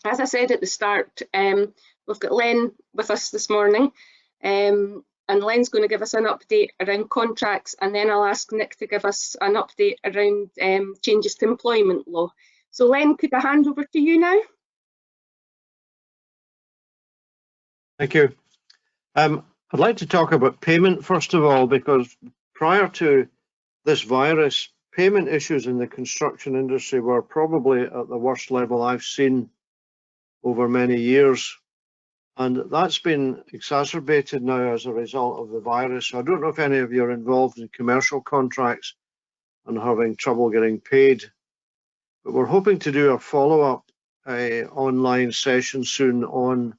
As I said at the start, we've got Len with us this morning, and Len's going to give us an update around contracts, and then I'll ask Nick to give us an update around changes to employment law. So Len, could I hand over to you now? Thank you. I'd like to talk about payment first of all, because prior to this virus, payment issues in the construction industry were probably at the worst level I've seen over many years. And that's been exacerbated now as a result of the virus. So I don't know if any of you are involved in commercial contracts and having trouble getting paid, but we're hoping to do a follow-up online session soon on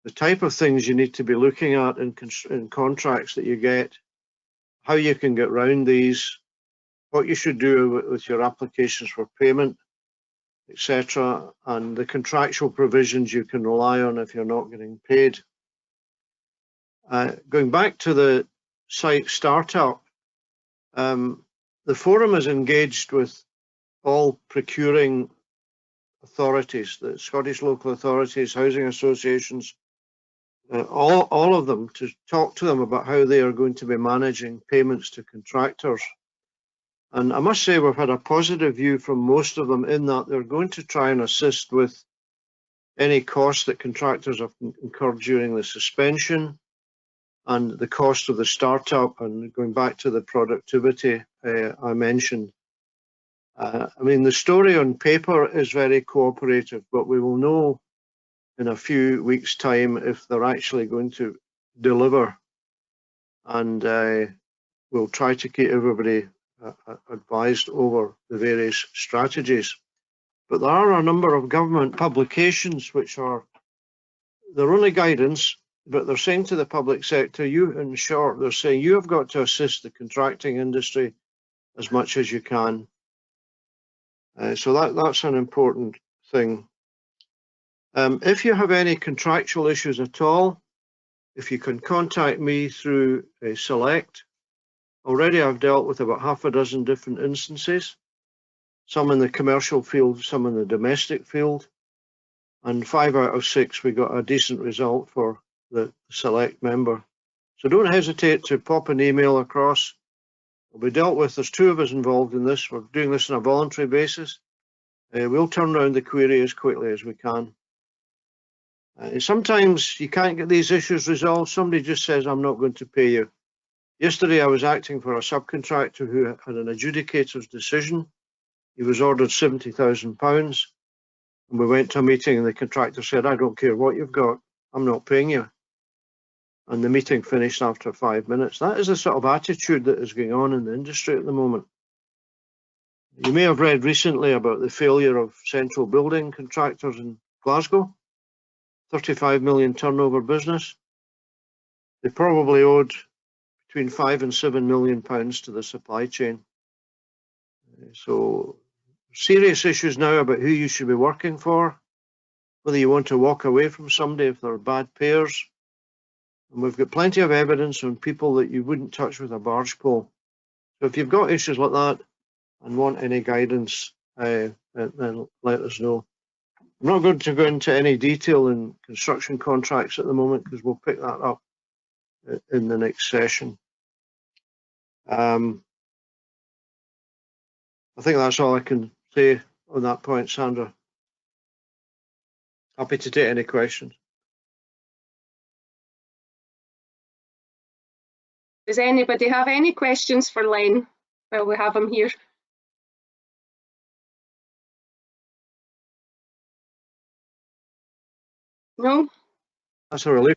the type of things you need to be looking at in contracts that you get, how you can get around these, what you should do with your applications for payment, etc., and the contractual provisions you can rely on if you're not getting paid. Going back to the site startup, the forum is engaged with all procuring authorities, the Scottish local authorities, housing associations, all of them, to talk to them about how they are going to be managing payments to contractors. And I must say we've had a positive view from most of them in that they're going to try and assist with any costs that contractors have incurred during the suspension and the cost of the startup, and going back to the productivity I mentioned. I mean, the story on paper is very cooperative, but we will know in a few weeks' time if they're actually going to deliver, and we'll try to keep everybody advised over the various strategies. But there are a number of government publications which are their only guidance, but they're saying to the public sector, in short, they're saying you have got to assist the contracting industry as much as you can. So that's an important thing. If you have any contractual issues at all, if you can contact me through Select. Already I've dealt with about half a dozen different instances, some in the commercial field, some in the domestic field, and 5 out of 6 we got a decent result for the Select member. So don't hesitate to pop an email across. It'll be dealt with. There's 2 of us involved in this. We're doing this on a voluntary basis. We'll turn around the query as quickly as we can. Sometimes you can't get these issues resolved. Somebody just says, I'm not going to pay you. Yesterday, I was acting for a subcontractor who had an adjudicator's decision. He was ordered £70,000, and we went to a meeting, and the contractor said, I don't care what you've got, I'm not paying you. And the meeting finished after 5 minutes. That is the sort of attitude that is going on in the industry at the moment. You may have read recently about the failure of central building contractors in Glasgow, 35 million turnover business. They probably owed between £5 and £7 million to the supply chain. So serious issues now about who you should be working for, whether you want to walk away from somebody if they're bad payers. And we've got plenty of evidence on people that you wouldn't touch with a barge pole. So if you've got issues like that and want any guidance, then let us know. I'm not going to go into any detail in construction contracts at the moment because we'll pick that up in the next session. I think that's all I can say on that point, Sandra. Happy to take any questions. Does anybody have any questions for Len while we have him here? No? That's a relief.